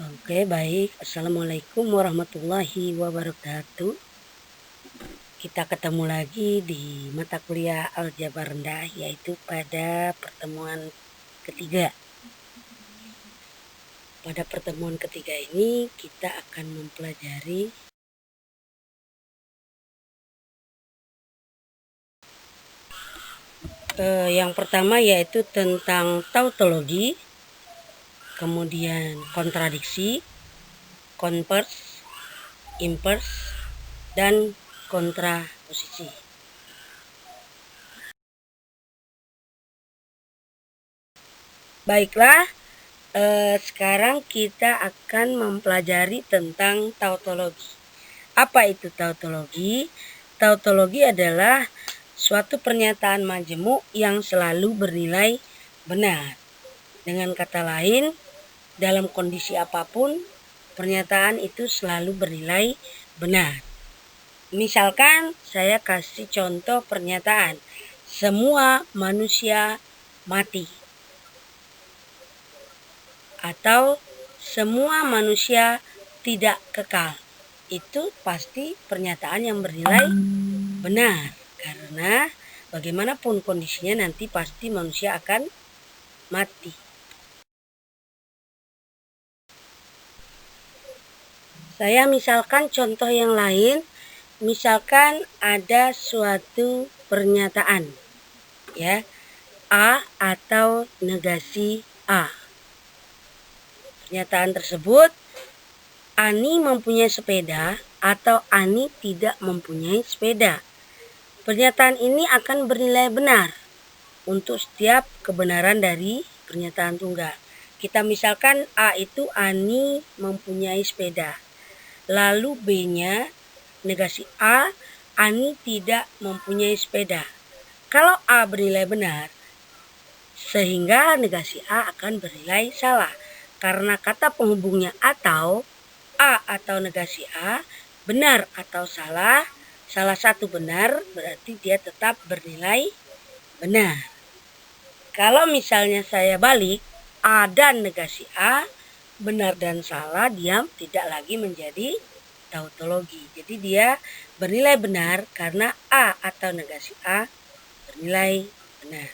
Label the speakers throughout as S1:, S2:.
S1: Oke, baik. Assalamualaikum warahmatullahi wabarakatuh. Kita ketemu lagi di mata kuliah Aljabar rendah, yaitu pada pertemuan ketiga. Pada pertemuan ketiga ini kita akan mempelajari yang pertama, yaitu tentang tautologi, kemudian kontradiksi, konvers, invers, dan kontraposisi. Baiklah, sekarang kita akan mempelajari tentang tautologi. Apa itu tautologi? Tautologi adalah suatu pernyataan majemuk yang selalu bernilai benar. Dengan kata lain, dalam kondisi apapun, pernyataan itu selalu bernilai benar. Misalkan saya kasih contoh pernyataan, semua manusia mati. Atau semua manusia tidak kekal. Itu pasti pernyataan yang bernilai benar. Karena bagaimanapun kondisinya nanti pasti manusia akan mati. Saya misalkan contoh yang lain. Misalkan ada suatu pernyataan, ya, A atau negasi A. Pernyataan tersebut, Ani mempunyai sepeda atau Ani tidak mempunyai sepeda. Pernyataan ini akan bernilai benar untuk setiap kebenaran dari pernyataan tunggal. Kita misalkan A itu Ani mempunyai sepeda. Lalu B-nya negasi A, Ani tidak mempunyai sepeda. Kalau A bernilai benar, sehingga negasi A akan bernilai salah. Karena kata penghubungnya atau, A atau negasi A, benar atau salah, salah satu benar, berarti dia tetap bernilai benar. Kalau misalnya saya balik, A dan negasi A, benar dan salah, dia tidak lagi menjadi tautologi. Jadi dia bernilai benar karena A atau negasi A bernilai benar.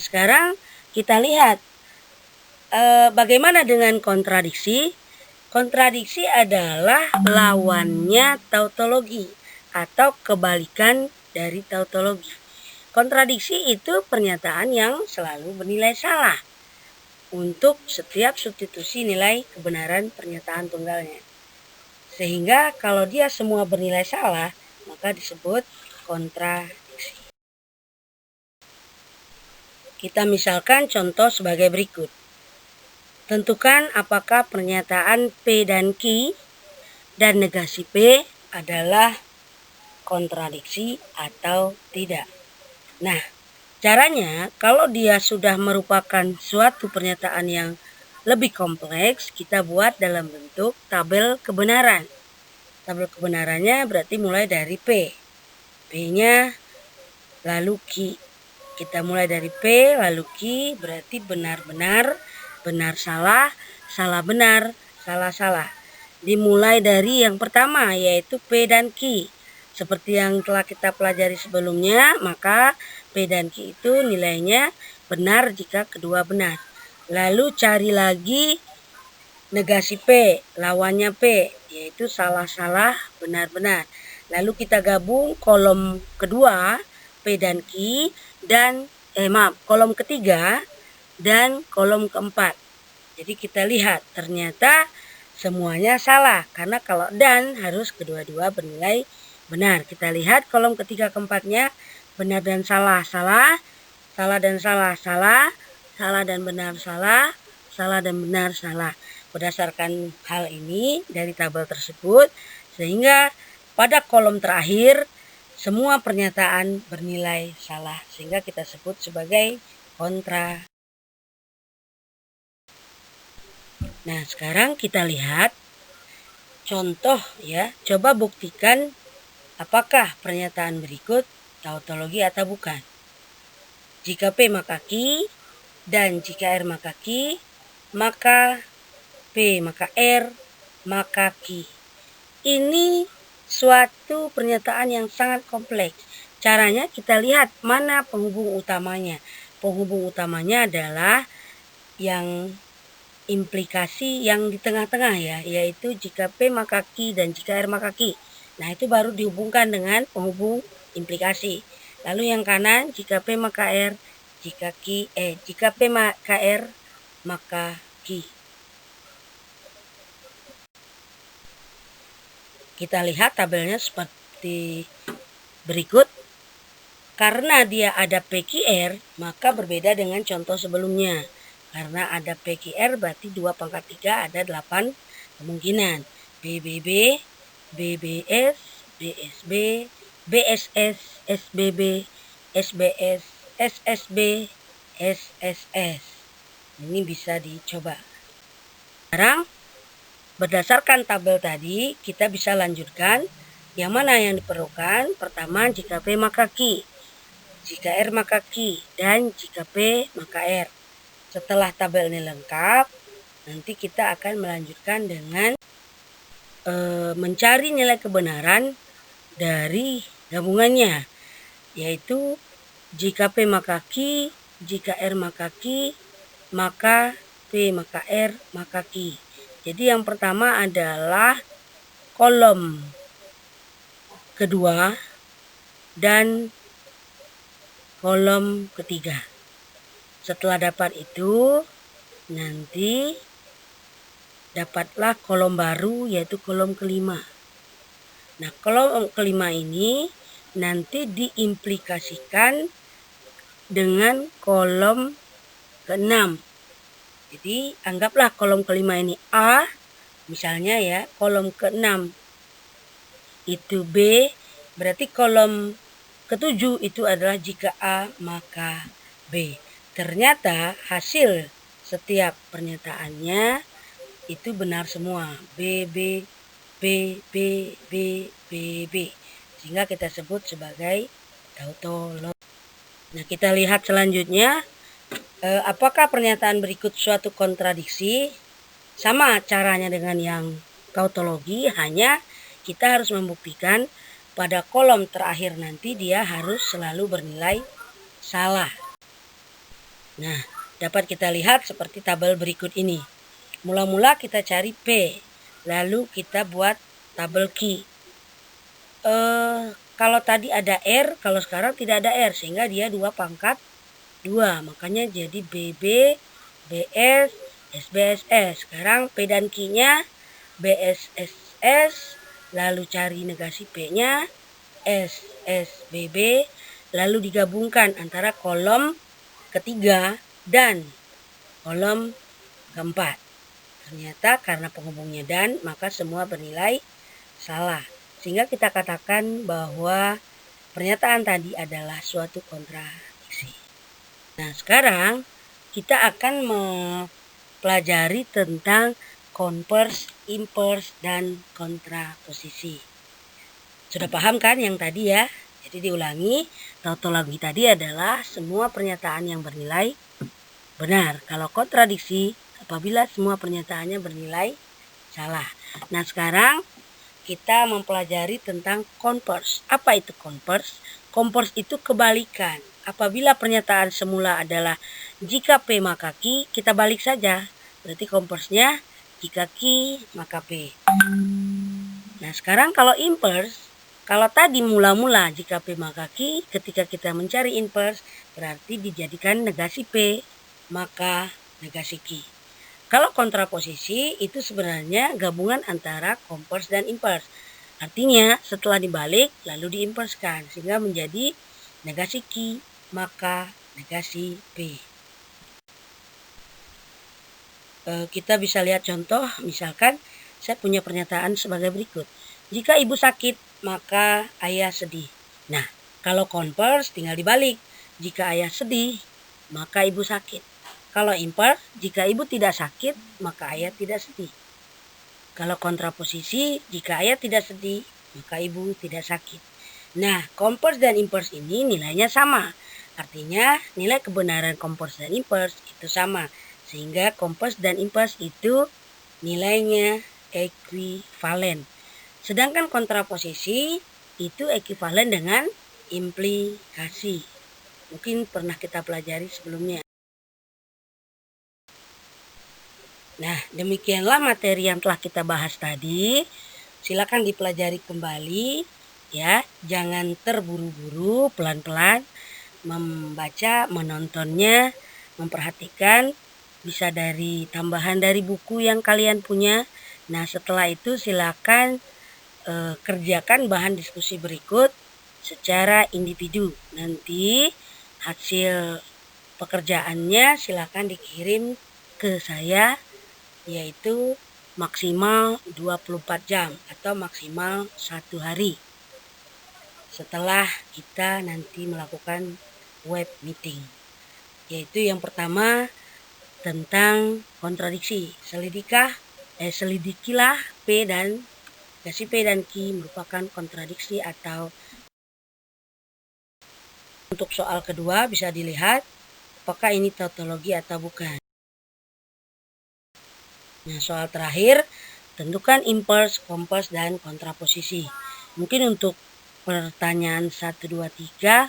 S1: Sekarang kita lihat bagaimana dengan kontradiksi. Kontradiksi adalah lawannya tautologi atau kebalikan dari tautologi. Kontradiksi itu pernyataan yang selalu bernilai salah untuk setiap substitusi nilai kebenaran pernyataan tunggalnya. Sehingga kalau dia semua bernilai salah, maka disebut kontradiksi. Kita misalkan contoh sebagai berikut. Tentukan apakah pernyataan P dan Q dan negasi P adalah kontradiksi atau tidak. Nah, caranya kalau dia sudah merupakan suatu pernyataan yang lebih kompleks, kita buat dalam bentuk tabel kebenaran. Tabel kebenarannya berarti mulai dari P. P-nya lalu Q. Kita mulai dari P lalu Q, berarti benar-benar, benar salah, salah benar, salah salah. Dimulai dari yang pertama, yaitu P dan Q. Seperti yang telah kita pelajari sebelumnya, maka P dan Q itu nilainya benar jika kedua benar. Lalu cari lagi negasi P, lawannya P, yaitu salah-salah, benar-benar. Lalu kita gabung kolom kedua, P dan Q, dan kolom ketiga dan kolom keempat. Jadi kita lihat ternyata semuanya salah, karena kalau dan harus kedua-dua bernilai benar. Kita lihat kolom ketiga keempatnya, benar dan salah, salah, salah dan salah, salah, salah dan benar, salah, salah dan benar, salah. Berdasarkan hal ini dari tabel tersebut, sehingga pada kolom terakhir semua pernyataan bernilai salah, sehingga kita sebut sebagai kontra. Nah, sekarang kita lihat contoh, ya. Coba buktikan apakah pernyataan berikut tautologi atau bukan. Jika P maka Q dan jika R maka Q, maka P, maka R, maka Q. Ini suatu pernyataan yang sangat kompleks. Caranya kita lihat mana penghubung utamanya. Penghubung utamanya adalah yang implikasi yang di tengah-tengah ya, yaitu jika P maka Q dan jika R maka Q. Nah, itu baru dihubungkan dengan penghubung implikasi. Lalu yang kanan jika P maka R, jika P maka R maka Q. Kita lihat tabelnya seperti berikut. Karena dia ada PQR, maka berbeda dengan contoh sebelumnya. Karena ada PQR berarti 2 pangkat 3 ada 8 kemungkinan. BBB, BBS, BSB, BSS, SBB, SBS, SSB, SSS. Ini bisa dicoba. Sekarang berdasarkan tabel tadi, kita bisa lanjutkan yang mana yang diperlukan. Pertama, jika P maka Q, jika R maka Q, dan jika P maka R. Setelah tabel ini lengkap, nanti kita akan melanjutkan dengan mencari nilai kebenaran dari gabungannya, yaitu jika P maka Q, jika R maka Q, maka P maka R maka Q. Jadi yang pertama adalah kolom kedua dan kolom ketiga. Setelah dapat itu, nanti dapatlah kolom baru yaitu kolom kelima. Nah, kolom kelima ini nanti diimplikasikan dengan kolom keenam. Jadi anggaplah kolom kelima ini A, misalnya ya, kolom keenam itu B, berarti kolom ketujuh itu adalah jika A maka B. Ternyata hasil setiap pernyataannya itu benar semua. B, B, B, B, B, B, B. Sehingga kita sebut sebagai tautologi. Nah, kita lihat selanjutnya. Apakah pernyataan berikut suatu kontradiksi? Sama caranya dengan yang tautologi, hanya kita harus membuktikan pada kolom terakhir nanti dia harus selalu bernilai salah. Nah, dapat kita lihat seperti tabel berikut ini. Mula-mula kita cari P, lalu kita buat tabel Q. Kalau tadi ada R, kalau sekarang tidak ada R, sehingga dia 2 pangkat 2, makanya jadi BB, BS, SBSS. Sekarang P dan Q-nya BSSS, lalu cari negasi P-nya SSBB, lalu digabungkan antara kolom ketiga dan kolom keempat. Ternyata karena penghubungnya dan, maka semua bernilai salah. Sehingga kita katakan bahwa pernyataan tadi adalah suatu kontradiksi. Nah, sekarang kita akan mempelajari tentang konvers, invers, dan kontraposisi. Sudah paham kan yang tadi ya? Jadi diulangi, tautologi tadi adalah semua pernyataan yang bernilai benar. Kalau kontradiksi, apabila semua pernyataannya bernilai salah. Nah, sekarang kita mempelajari tentang konvers. Apa itu konvers? Konvers itu kebalikan. Apabila pernyataan semula adalah jika P maka Q, kita balik saja. Berarti konversnya jika Q maka P. Nah, sekarang kalau invers, kalau tadi mula-mula jika P maka Q, ketika kita mencari invers berarti dijadikan negasi P maka negasi Q. Kalau kontraposisi itu sebenarnya gabungan antara konvers dan invers. Artinya setelah dibalik lalu diinverskan sehingga menjadi negasi Q maka negasi P. Kita bisa lihat contoh, misalkan saya punya pernyataan sebagai berikut. Jika ibu sakit maka ayah sedih. Nah, kalau konvers tinggal dibalik. Jika ayah sedih maka ibu sakit. Kalau invers, jika ibu tidak sakit, maka ayah tidak sedih. Kalau kontraposisi, jika ayah tidak sedih, maka ibu tidak sakit. Nah, konvers dan invers ini nilainya sama. Artinya, nilai kebenaran konvers dan invers itu sama. Sehingga kompas dan impas itu nilainya ekuivalen. Sedangkan kontraposisi itu ekuivalen dengan implikasi. Mungkin pernah kita pelajari sebelumnya. Nah, demikianlah materi yang telah kita bahas tadi. Silakan dipelajari kembali ya. Jangan terburu-buru, pelan-pelan membaca, menontonnya, memperhatikan, bisa dari tambahan dari buku yang kalian punya. Nah, setelah itu silakan kerjakan bahan diskusi berikut secara individu. Nanti hasil pekerjaannya silakan dikirim ke saya, yaitu maksimal 24 jam atau maksimal 1 hari setelah kita nanti melakukan web meeting. Yaitu yang pertama tentang kontradiksi. Selidikilah P dan negasi P dan Q merupakan kontradiksi atau. Untuk soal kedua bisa dilihat apakah ini tautologi atau bukan. Nah, soal terakhir, tentukan impuls, kompas, dan kontraposisi. Mungkin untuk pertanyaan 1, 2, 3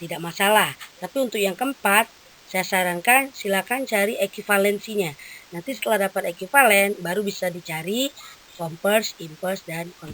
S1: tidak masalah. Tapi untuk yang keempat, saya sarankan silakan cari ekuivalensinya. Nanti setelah dapat ekuivalen, baru bisa dicari kompas, impuls, dan kontraposisi.